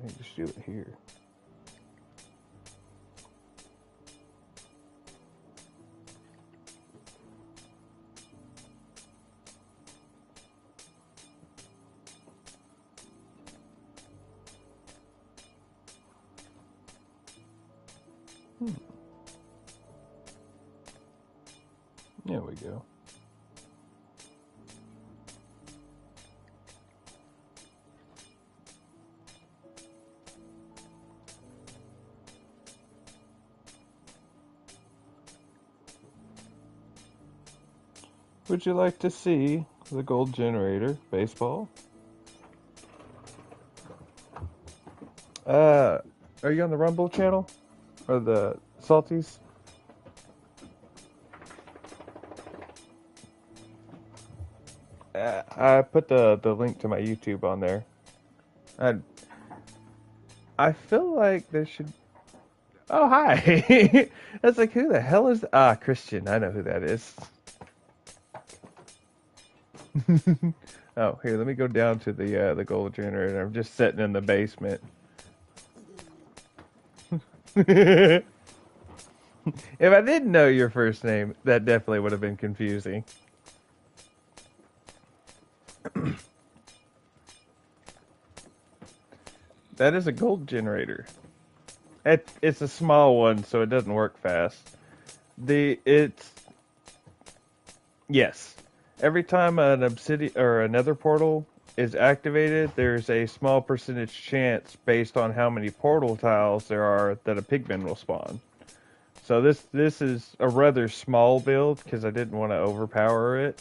just do it here. There we go. Would you like to see the gold generator baseball? Are you on the Rumble channel or the Salties? I put the link to my YouTube on there. I I feel like there should. Oh, hi. I was like, who the hell is? Christian. I know who that is. Oh, here, let me go down to the gold generator. I'm just sitting in the basement. If I didn't know your first name, that definitely would have been confusing. That is a gold generator. It's a small one, so it doesn't work fast. It's yes. Every time an obsidian or another portal is activated, there's a small percentage chance based on how many portal tiles there are that a pigman will spawn. So this is a rather small build because I didn't want to overpower it.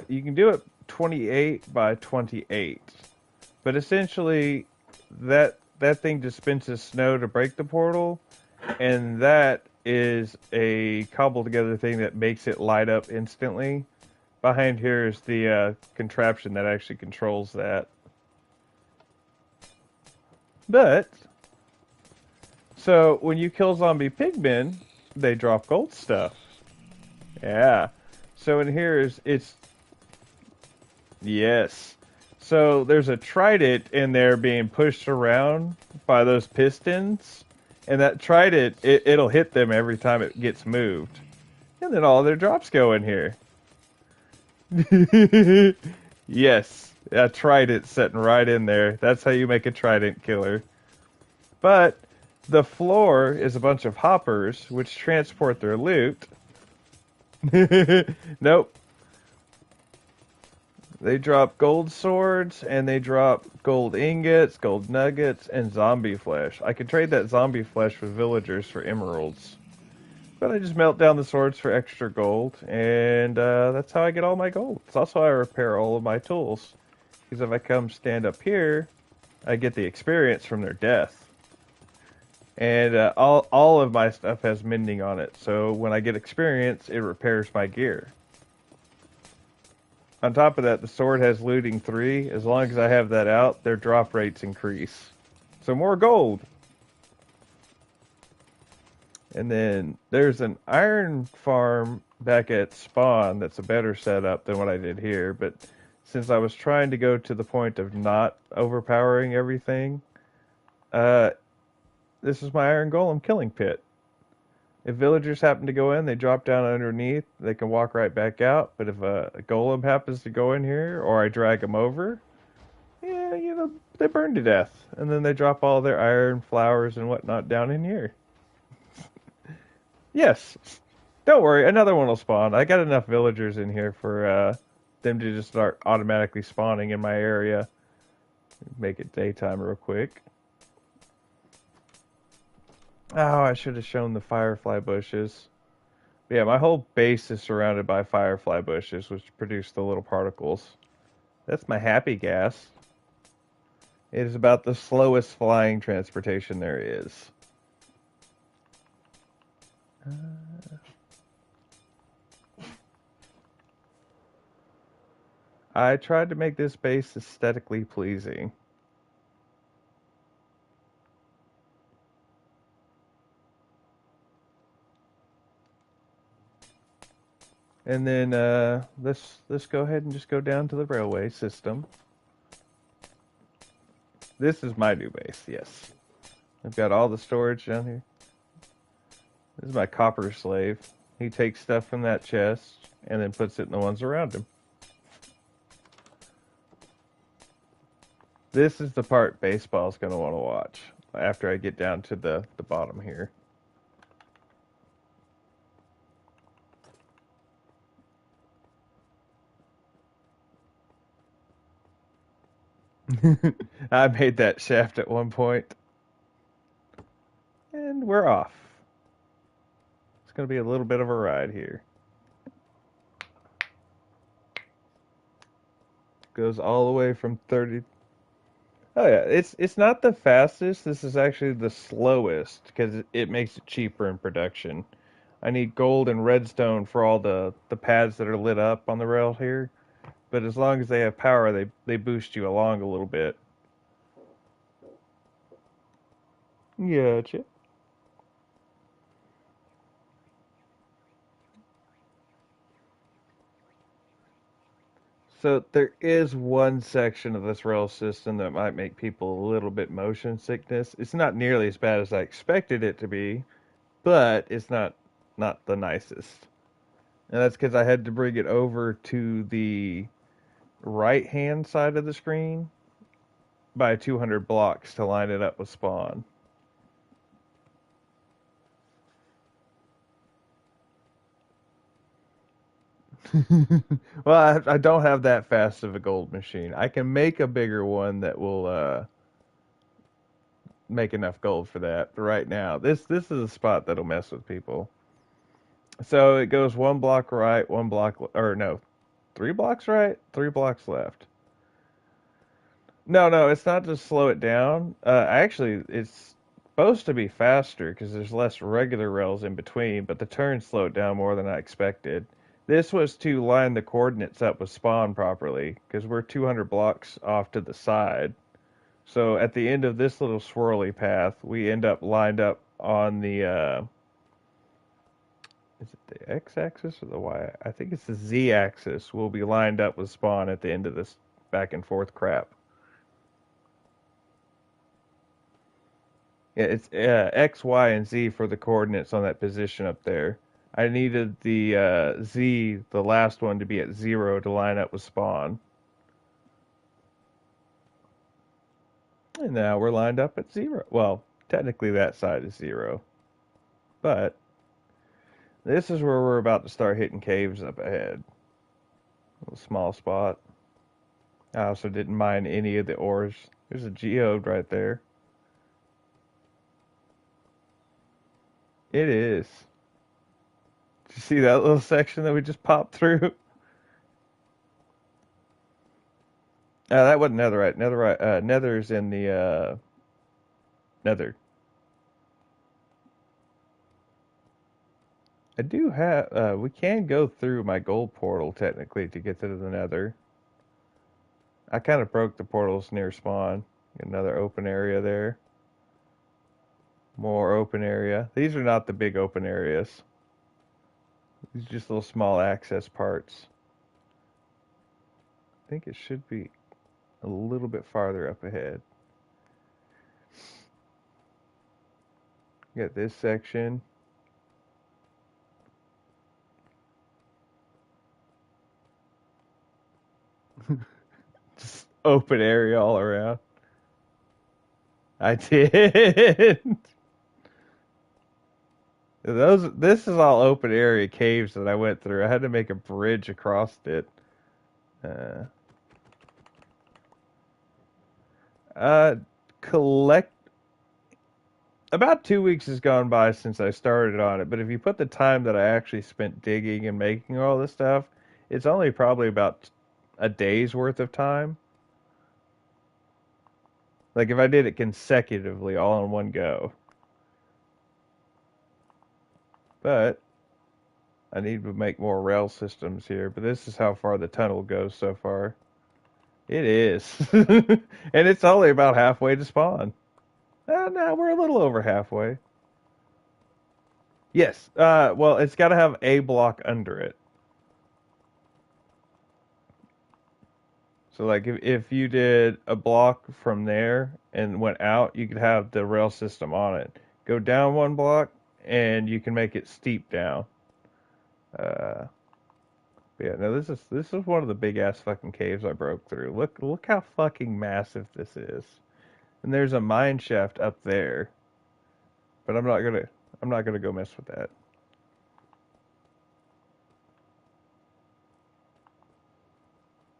You can do it 28 by 28, but essentially that thing dispenses snow to break the portal, and that is a cobbled together thing that makes it light up instantly. Behind here is the contraption that actually controls that. But so when you kill zombie pigmen, they drop gold stuff. Yeah. So in here is it's yes. So there's a trident in there being pushed around by those pistons, and that trident it'll hit them every time it gets moved, and then all their drops go in here. Yes, a trident sitting right in there. That's how you make a trident killer. But the floor is a bunch of hoppers which transport their loot. Nope. They drop gold swords and they drop gold ingots, gold nuggets, and zombie flesh. I could trade that zombie flesh with villagers for emeralds. But I just melt down the swords for extra gold, and that's how I get all my gold. It's also how I repair all of my tools. Because if I come stand up here, I get the experience from their death. And all of my stuff has mending on it, so when I get experience, it repairs my gear. On top of that, the sword has looting 3. As long as I have that out, their drop rates increase. So more gold. And then there's an iron farm back at spawn that's a better setup than what I did here. But since I was trying to go to the point of not overpowering everything, uh, this is my iron golem killing pit. If villagers happen to go in, they drop down underneath. They can walk right back out. But if a golem happens to go in here, or I drag them over, yeah, they burn to death. And then they drop all their iron, flowers, and whatnot down in here. Yes. Don't worry, another one will spawn. I got enough villagers in here for them to just start automatically spawning in my area. Make it daytime real quick. Oh, I should have shown the firefly bushes. Yeah, my whole base is surrounded by firefly bushes, which produce the little particles. That's my happy gas. It is about the slowest flying transportation there is. I tried to make this base aesthetically pleasing. And then let's go ahead and just go down to the railway system. This is my new base, yes. I've got all the storage down here. This is my copper slave. He takes stuff from that chest and then puts it in the ones around him. This is the part baseball's going to want to watch after I get down to the bottom here. I made that shaft at one point. And we're off. It's going to be a little bit of a ride here. Goes all the way from 30. Oh yeah, it's not the fastest. This is actually the slowest because it makes it cheaper in production. I need gold and redstone for all the pads that are lit up on the rail here. But as long as they have power, they boost you along a little bit. Gotcha. So there is one section of this rail system that might make people a little bit motion sickness. It's not nearly as bad as I expected it to be, but it's not the nicest. And that's because I had to bring it over to the right hand side of the screen by 200 blocks to line it up with spawn. Well, I don't have that fast of a gold machine. I can make a bigger one that will make enough gold for that. But right now, this is a spot that'll mess with people. So it goes one block right, one block, or no, 3 blocks right, 3 blocks left. No, no, it's not to slow it down. Actually, it's supposed to be faster because there's less regular rails in between, but the turns slow it down more than I expected. This was to line the coordinates up with spawn properly because we're 200 blocks off to the side. So at the end of this little swirly path, we end up lined up on the is it the x-axis or the y? I think it's the z-axis. We'll be lined up with spawn at the end of this back and forth crap. Yeah, it's X, Y, and Z for the coordinates on that position up there. I needed the Z, the last one, to be at 0 to line up with spawn. And now we're lined up at 0. Well, technically that side is 0. But this is where we're about to start hitting caves up ahead. A little small spot. I also didn't mine any of the ores. There's a geode right there. It is. Did you see that little section that we just popped through? That wasn't netherite. Nether's in the nether. I do have. We can go through my gold portal technically to get to the nether. I kind of broke the portals near spawn. Another open area there. More open area. These are not the big open areas. These are just little small access parts. I think it should be a little bit farther up ahead. Got this section. Just open area all around. I did. This is all open area caves that I went through. I had to make a bridge across it. Uh, uh, collect about 2 weeks has gone by since I started on it, but if you put the time that I actually spent digging and making all this stuff, it's only probably about a day's worth of time. Like if I did it consecutively all in one go. But I need to make more rail systems here, but this is how far the tunnel goes so far. It is. And it's only about halfway to spawn. No, we're a little over halfway. Yes. Well, it's got to have a block under it. So like if you did a block from there and went out, you could have the rail system on it. Go down one block and you can make it steep down. Uh, yeah, no, this is one of the big ass fucking caves I broke through. Look how fucking massive this is. And there's a mine shaft up there, but I'm not gonna go mess with that.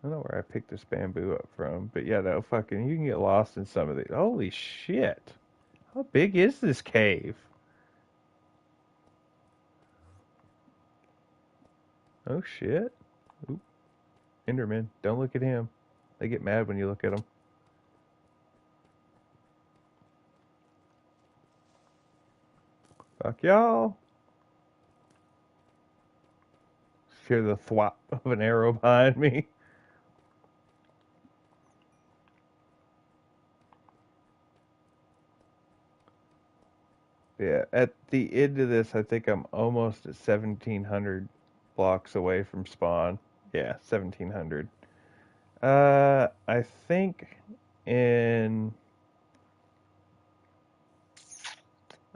I don't know where I picked this bamboo up from, but yeah, no, fucking, you can get lost in some of these. Holy shit! How big is this cave? Oh shit! Oop, Enderman, don't look at him. They get mad when you look at them. Fuck y'all! Hear the thwop of an arrow behind me. Yeah, at the end of this, I think I'm almost at 1,700 blocks away from spawn. Yeah, 1,700. I think in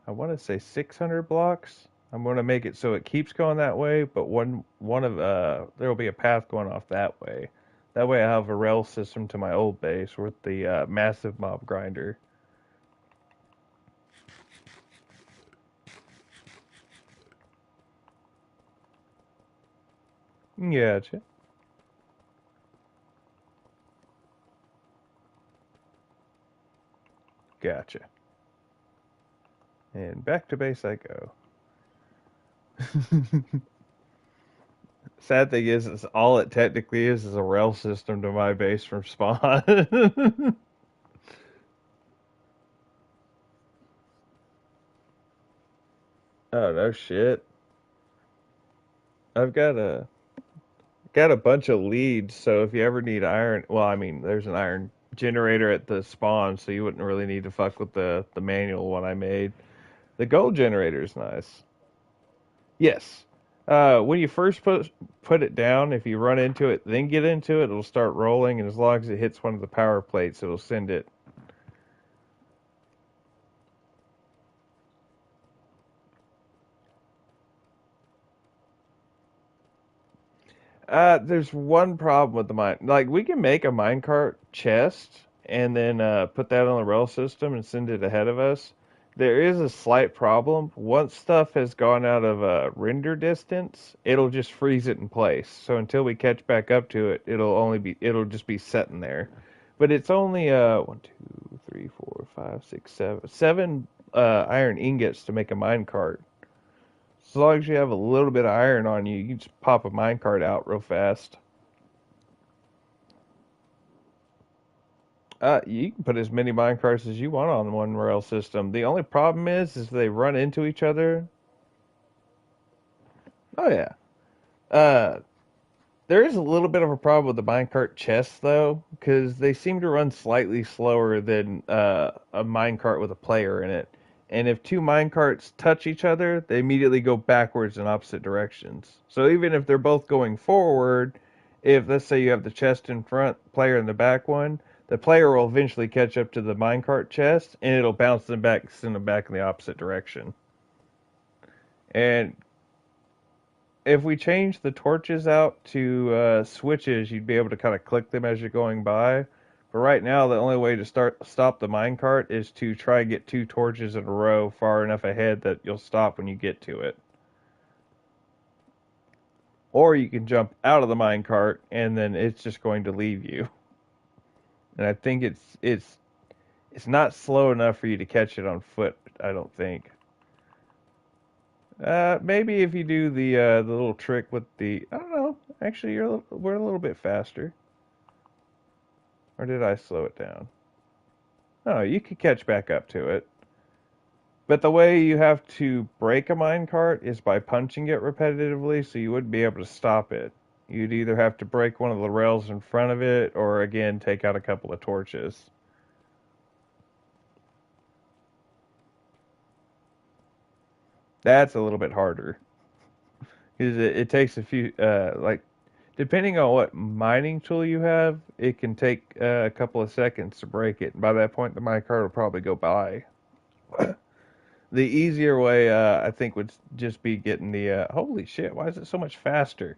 I want to say 600 blocks. I'm going to make it so it keeps going that way, but one of there will be a path going off that way. That way, I have a rail system to my old base with the massive mob grinder. Gotcha, gotcha. And back to base I go. Sad thing is all it technically is a rail system to my base from spawn. Oh no shit! I've got a bunch of leads, so if you ever need iron, well, I mean, there's an iron generator at the spawn, so you wouldn't really need to fuck with the manual one I made. The gold generator is nice. Yes. When you first put it down, if you run into it, then get into it, it'll start rolling, and as long as it hits one of the power plates, it'll send it. 'There's one problem with the mine. Like we can make a minecart chest and then put that on the rail system and send it ahead of us. There is a slight problem. Once stuff has gone out of render distance, it'll just freeze it in place. So until we catch back up to it, it'll just be sitting there. But it's only 7 iron ingots to make a minecart. As long as you have a little bit of iron on you, you can just pop a minecart out real fast. You can put as many minecarts as you want on one rail system. The only problem is they run into each other. Oh yeah. Uh, there is a little bit of a problem with the minecart chests though, because they seem to run slightly slower than a minecart with a player in it. And if two minecarts touch each other, they immediately go backwards in opposite directions. So even if they're both going forward, if let's say you have the chest in front, player in the back one, the player will eventually catch up to the minecart chest, and it'll bounce them back, send them back in the opposite direction. And if we change the torches out to switches, you'd be able to kind of click them as you're going by. But right now, the only way to stop the minecart is to try and get two torches in a row far enough ahead that you'll stop when you get to it. Or you can jump out of the minecart and then it's just going to leave you. And I think it's not slow enough for you to catch it on foot. I don't think. Maybe if you do the little trick with the I don't know. Actually, we're a little bit faster. Or did I slow it down? No, you could catch back up to it. But the way you have to break a minecart is by punching it repetitively, so you wouldn't be able to stop it. You'd either have to break one of the rails in front of it, or again, take out a couple of torches. That's a little bit harder. Because it takes a few, like, Depending on what mining tool you have, it can take a couple of seconds to break it. And by that point, the minecart will probably go by. The easier way, I think, would just be getting the. Holy shit! Why is it so much faster?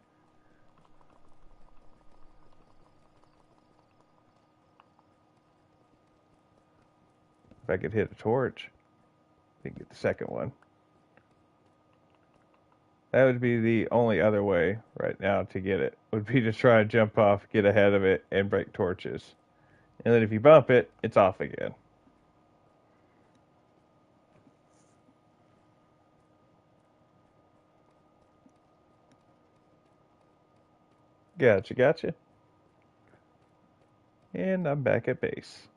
If I could hit a torch, I could get the second one. That would be the only other way right now to get it. Would be to try and jump off, get ahead of it, and break torches. And then if you bump it, it's off again. Gotcha, gotcha. And I'm back at base.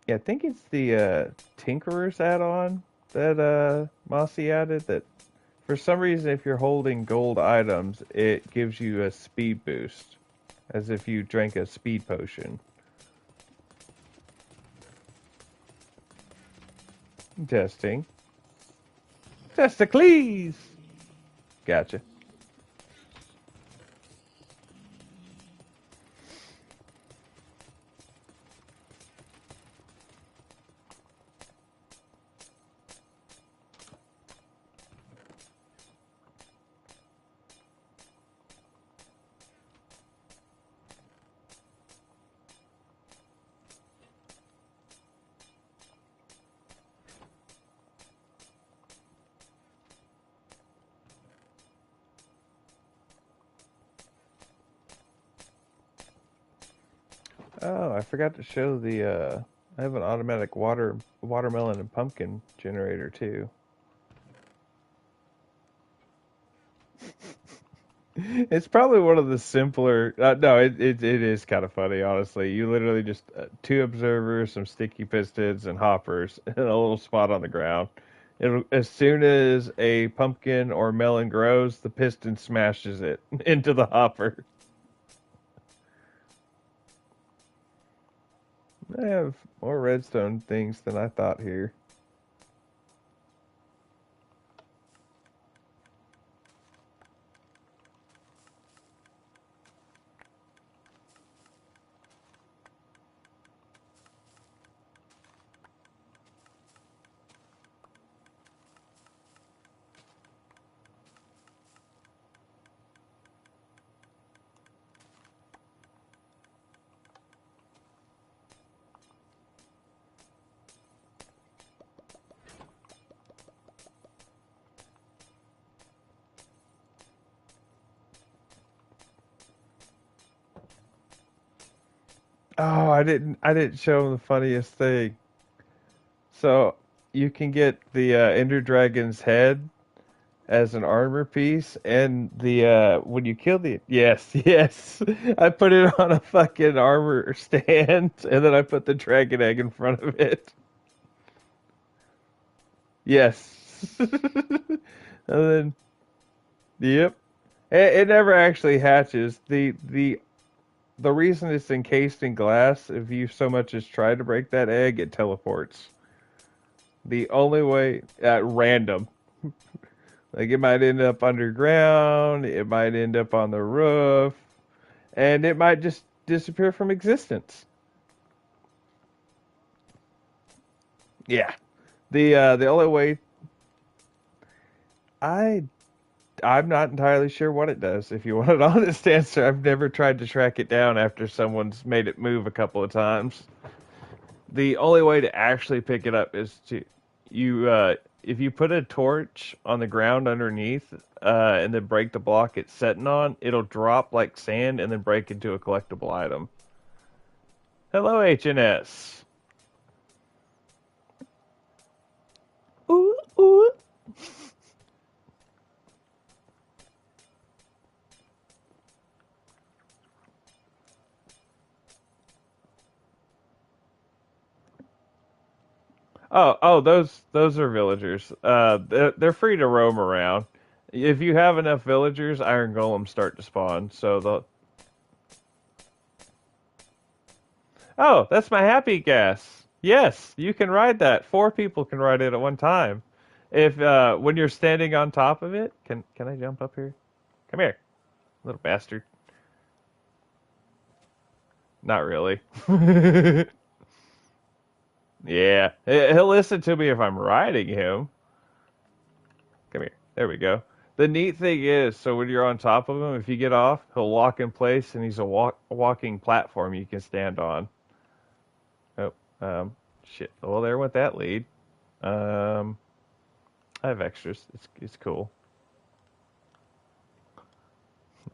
Yeah, I think it's the Tinkerer's add-on that Mossy added. That for some reason, if you're holding gold items, it gives you a speed boost, as if you drank a speed potion. Testing. Testicles! Gotcha. Oh, I forgot to show the. I have an automatic watermelon and pumpkin generator too. It's probably one of the simpler. No, it is kind of funny, honestly. You literally just two observers, some sticky pistons, and hoppers, and a little spot on the ground. As soon as a pumpkin or melon grows, the piston smashes it into the hopper. I have more redstone things than I thought here. Oh, I didn't show him the funniest thing. So you can get the Ender Dragon's head as an armor piece, and the when you kill the yes, yes, I put it on a fucking armor stand, and then I put the dragon egg in front of it. Yes, and then yep, it never actually hatches. The reason it's encased in glass, if you so much as try to break that egg, it teleports. The only way at random. Like it might end up underground, it might end up on the roof, and it might just disappear from existence. Yeah. The only way I I'm not entirely sure what it does. If you want an honest answer, I've never tried to track it down after someone's made it move a couple of times. The only way to actually pick it up is to you if you put a torch on the ground underneath and then break the block it's setting on, it'll drop like sand and then break into a collectible item. Hello, HNS. Ooh, ooh. Oh, those are villagers. They're free to roam around. If you have enough villagers, iron golems start to spawn. Oh, that's my happy gas. Yes, you can ride that. Four people can ride it at one time. If when you're standing on top of it, can I jump up here? Come here, little bastard. Not really. Yeah, he'll listen to me if I'm riding him. Come here. There we go. The neat thing is, so when you're on top of him, if you get off, he'll lock in place, and he's a walking platform you can stand on. Oh, shit. Well, there went that lead. Um, I have extras. It's cool.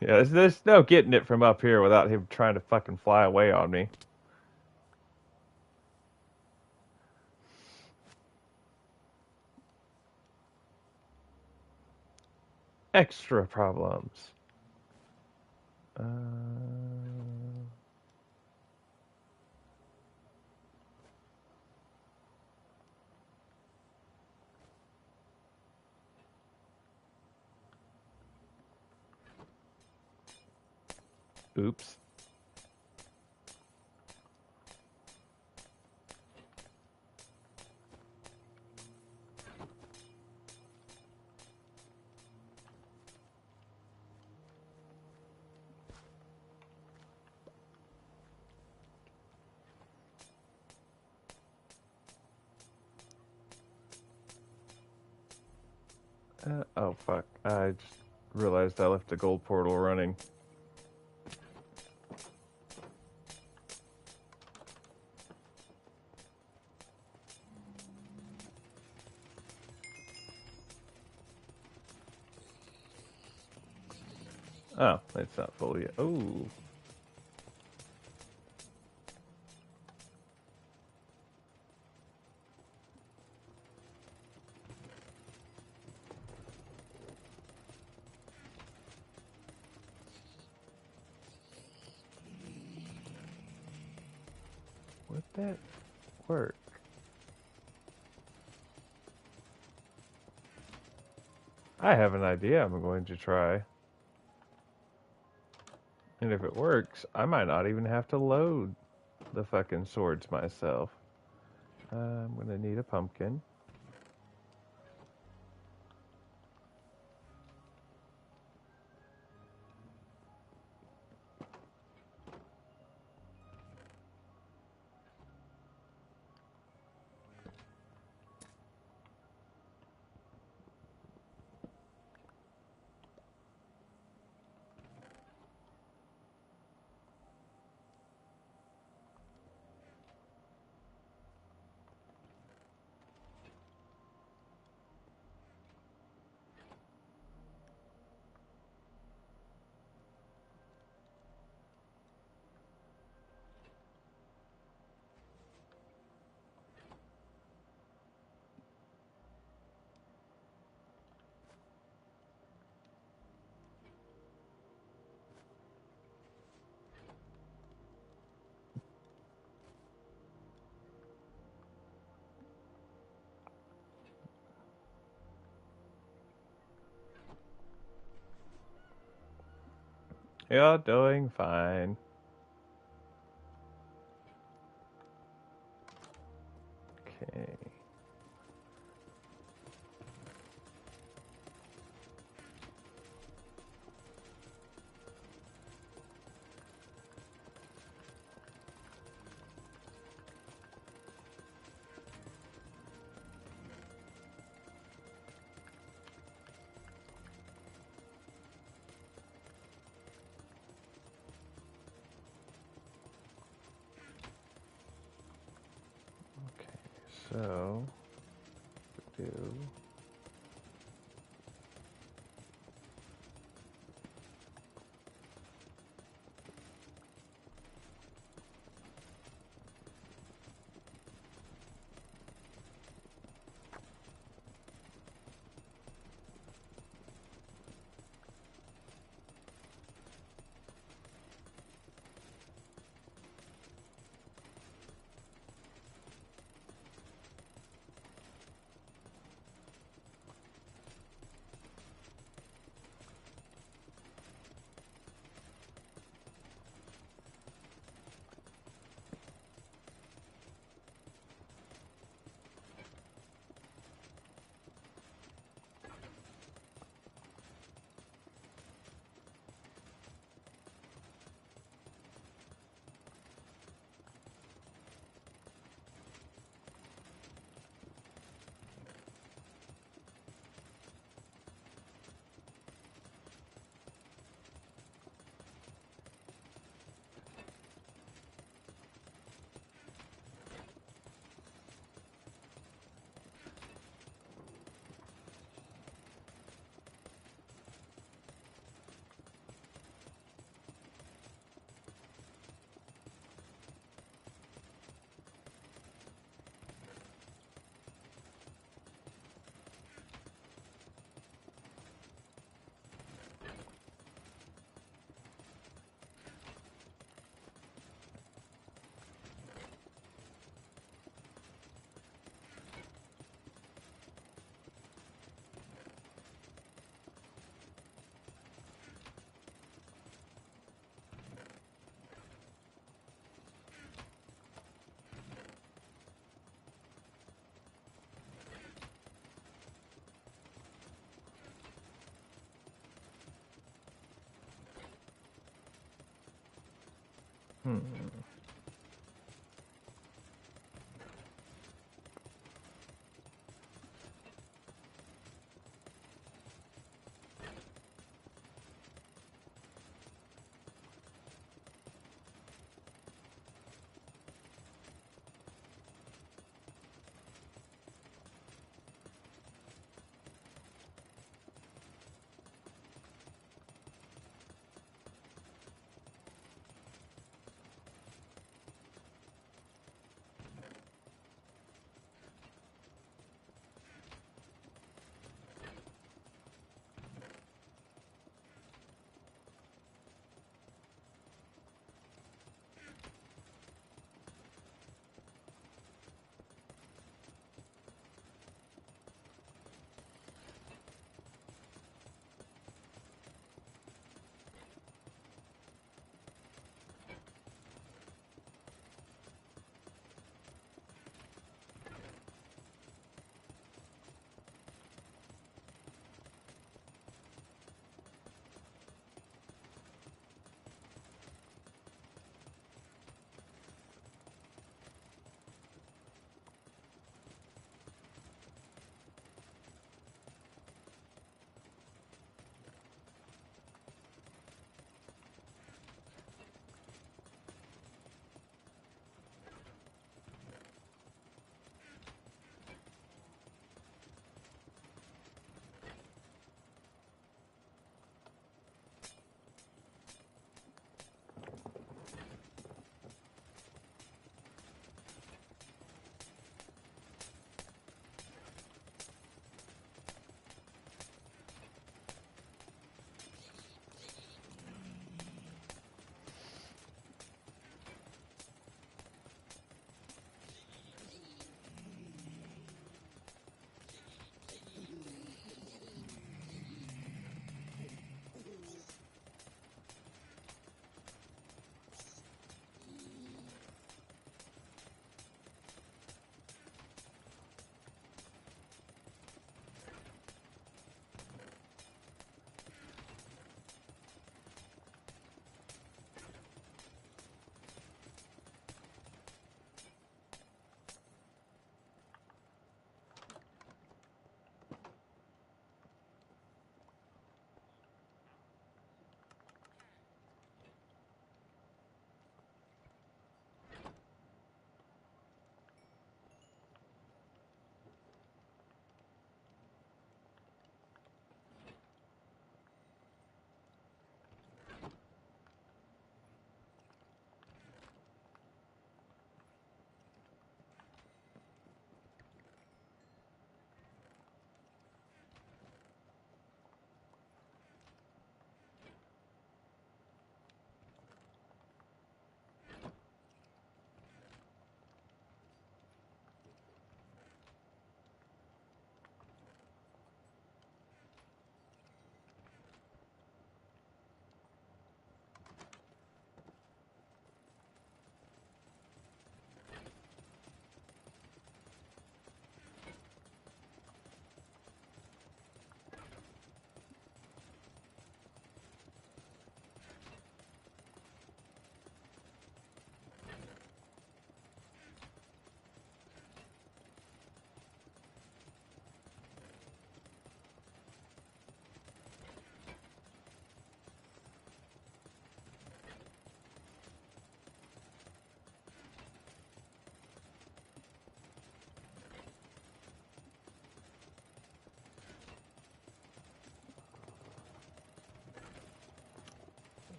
Yeah, there's no getting it from up here without him trying to fucking fly away on me. Extra problems. Oops. Oh fuck! I just realized I left the gold portal running. Oh, it's not full yet. Oh, would that work? I have an idea I'm going to try. And if it works, I might not even have to load the fucking swords myself. I'm gonna need a pumpkin. You're doing fine. Okay. Okay. So, do.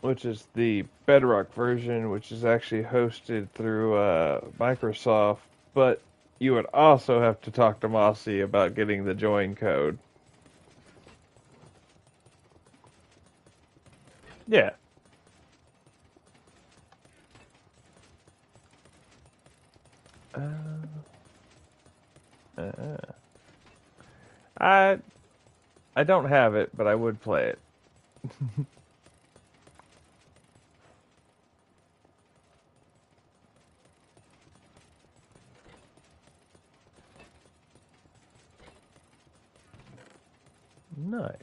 Which is the Bedrock version, which is actually hosted through Microsoft. But you would also have to talk to Mossy about getting the join code. Yeah. Uh, uh, I I don't have it, but I would play it. Nice.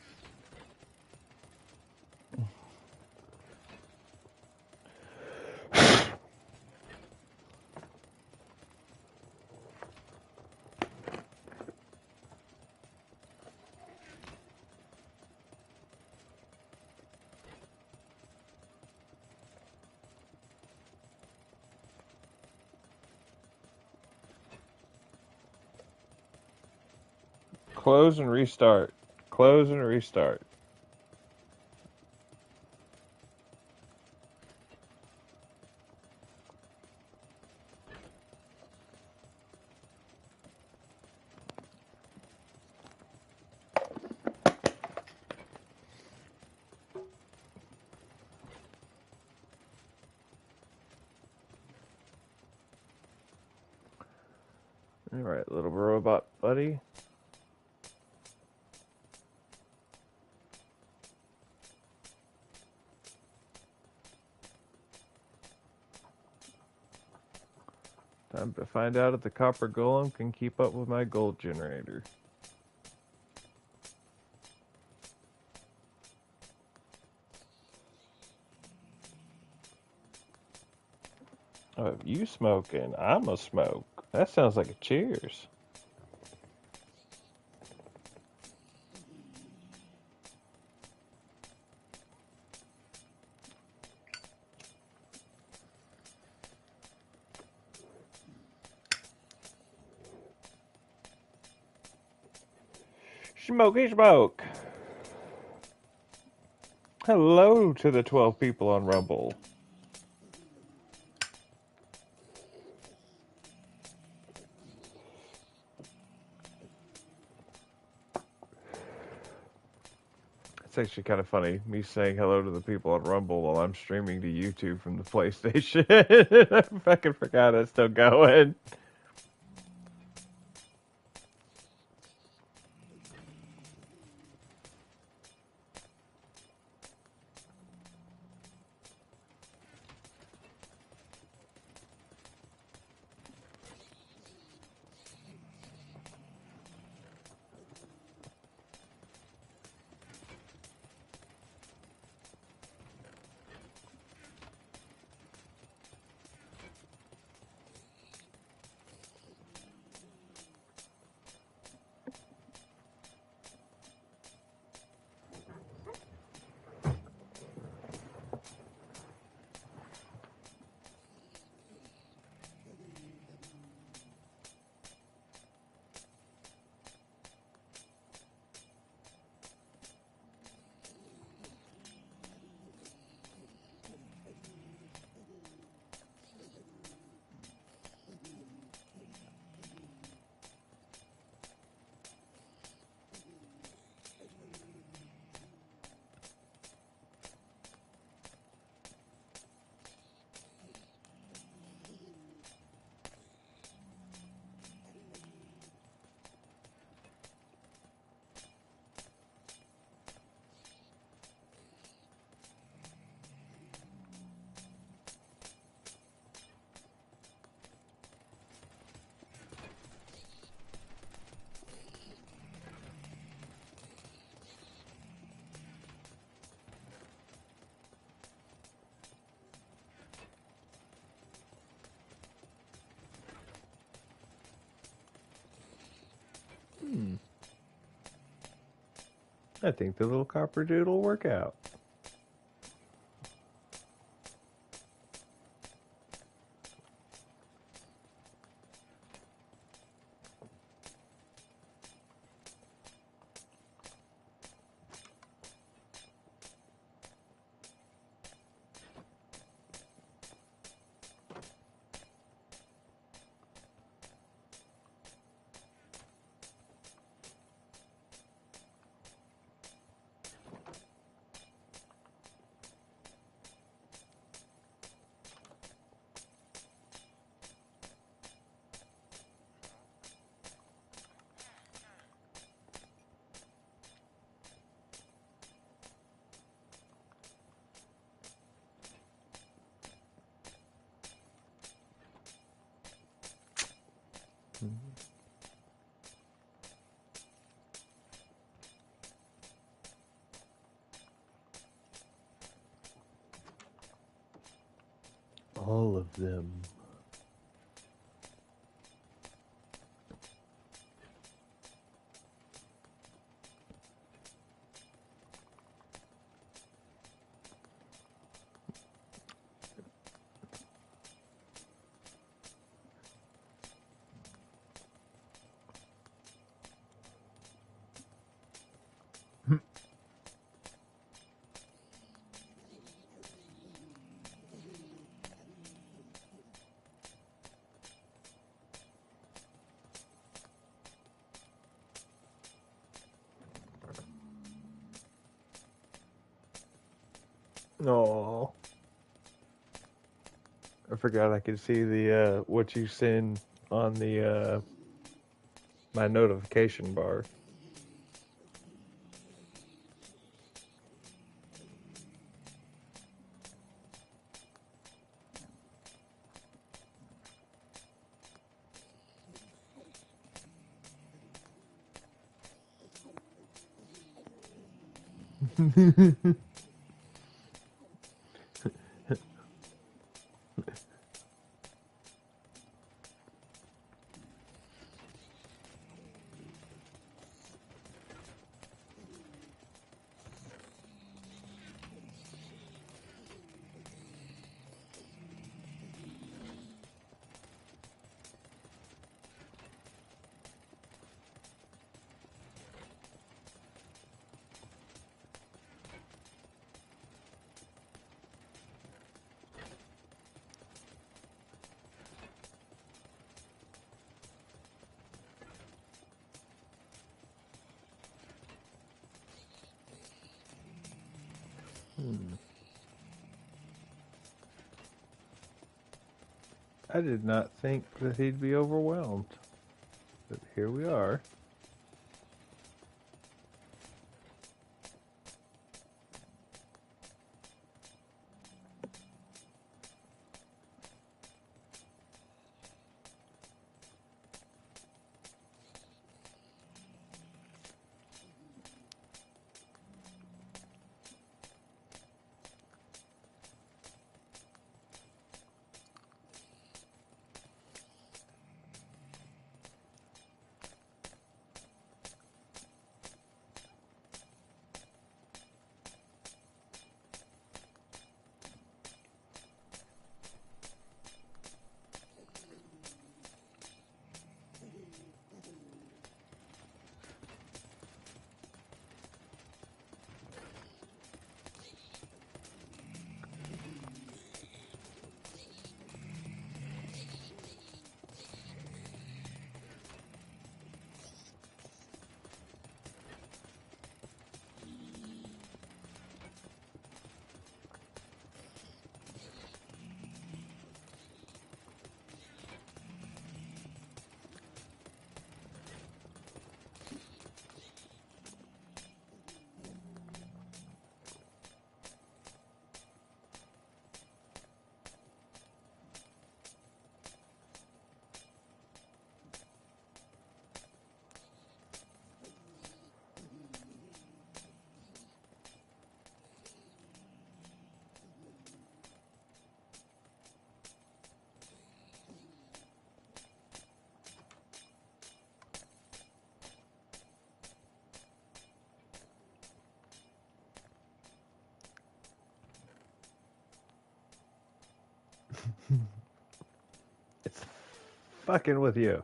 Close and restart. Close and restart. All right, little robot buddy. Time to find out if the copper golem can keep up with my gold generator. Oh, if you smoking, I'm a smoke. That sounds like a cheers. Smoky smoke. Hello to the 12 people on Rumble. It's actually kind of funny, me saying hello to the people on Rumble while I'm streaming to YouTube from the PlayStation. I fucking forgot it's still going. I think the little copper dude will work out. All of them. Oh, I forgot I could see the what you send on the my notification bar. I did not think that he'd be overwhelmed, but here we are. It's fucking with you.